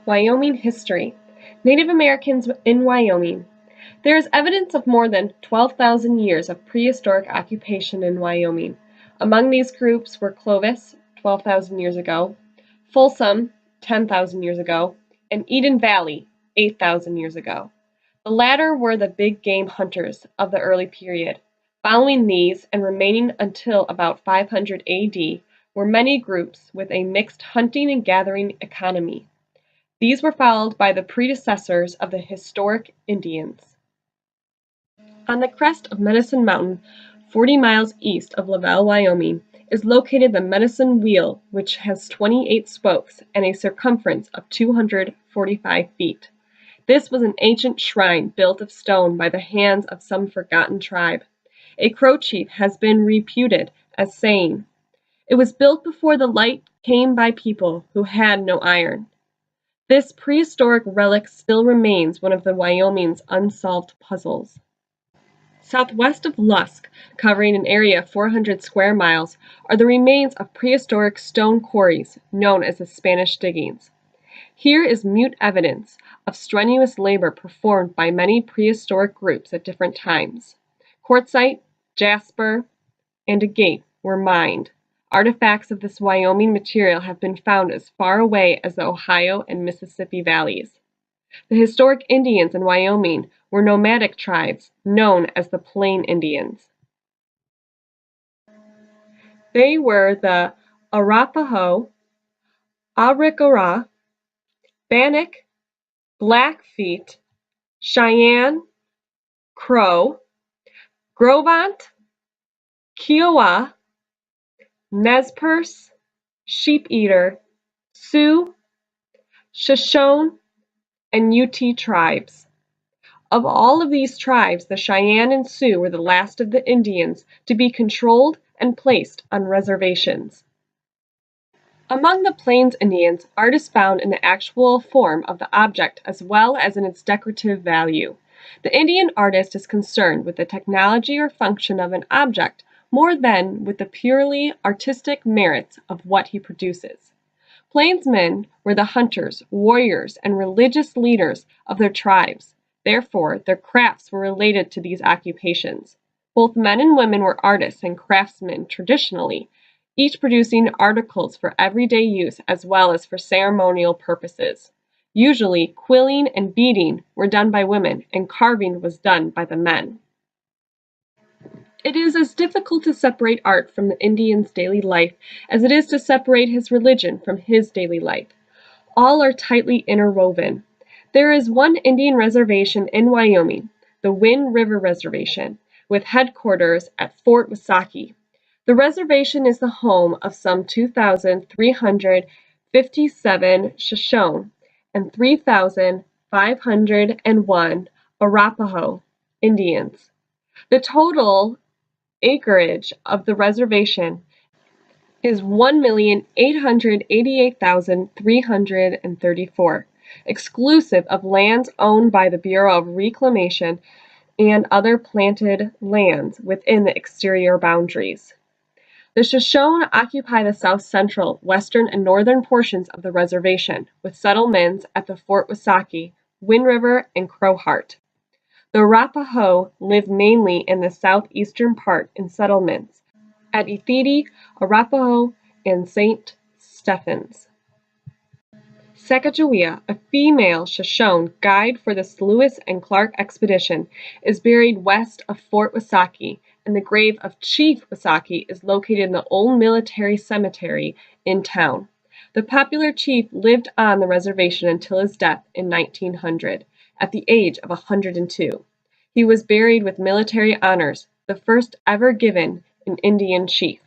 Wyoming History. Native Americans in Wyoming. There is evidence of more than 12,000 years of prehistoric occupation in Wyoming. Among these groups were Clovis, 12,000 years ago, Folsom, 10,000 years ago, and Eden Valley, 8,000 years ago. The latter were the big game hunters of the early period. Following these, and remaining until about 500 AD, were many groups with a mixed hunting and gathering economy. These were followed by the predecessors of the historic Indians. On the crest of Medicine Mountain, 40 miles east of Lavelle, Wyoming, is located the Medicine Wheel, which has 28 spokes and a circumference of 245 feet. This was an ancient shrine built of stone by the hands of some forgotten tribe. A Crow chief has been reputed as saying, "It was built before the light came by people who had no iron." This prehistoric relic still remains one of the Wyoming's unsolved puzzles. Southwest of Lusk, covering an area of 400 square miles, are the remains of prehistoric stone quarries known as the Spanish diggings. Here is mute evidence of strenuous labor performed by many prehistoric groups at different times. Quartzite, jasper, and agate were mined. Artifacts of this Wyoming material have been found as far away as the Ohio and Mississippi valleys. The historic Indians in Wyoming were nomadic tribes known as the Plain Indians. They were the Arapaho, Arikara, Bannock, Blackfeet, Cheyenne, Crow, Grovant, Kiowa, Nez Sheep Eater, Sioux, Shoshone, and Ute tribes. Of all of these tribes, the Cheyenne and Sioux were the last of the Indians to be controlled and placed on reservations. Among the Plains Indians, art is found in the actual form of the object as well as in its decorative value. The Indian artist is concerned with the technology or function of an object more than with the purely artistic merits of what he produces. Plainsmen were the hunters, warriors, and religious leaders of their tribes. Therefore, their crafts were related to these occupations. Both men and women were artists and craftsmen traditionally, each producing articles for everyday use as well as for ceremonial purposes. Usually, quilling and beading were done by women, and carving was done by the men. It is as difficult to separate art from the Indian's daily life as it is to separate his religion from his daily life. All are tightly interwoven. There is one Indian reservation in Wyoming, the Wind River Reservation, with headquarters at Fort Wasaki. The reservation is the home of some 2,357 Shoshone and 3,501 Arapaho Indians. The total acreage of the reservation is 1,888,334, exclusive of lands owned by the Bureau of Reclamation and other planted lands within the exterior boundaries. The Shoshone occupy the south central, western, and northern portions of the reservation, with settlements at the Fort Wasaki, Wind River, and Crowheart. The Arapaho live mainly in the southeastern part in settlements at Ethete, Arapaho, and St. Stephens. Sacagawea, a female Shoshone guide for the Lewis and Clark expedition, is buried west of Fort Wasaki, and the grave of Chief Wasaki is located in the old military cemetery in town. The popular chief lived on the reservation until his death in 1900. At the age of 102. He was buried with military honors, the first ever given an Indian chief.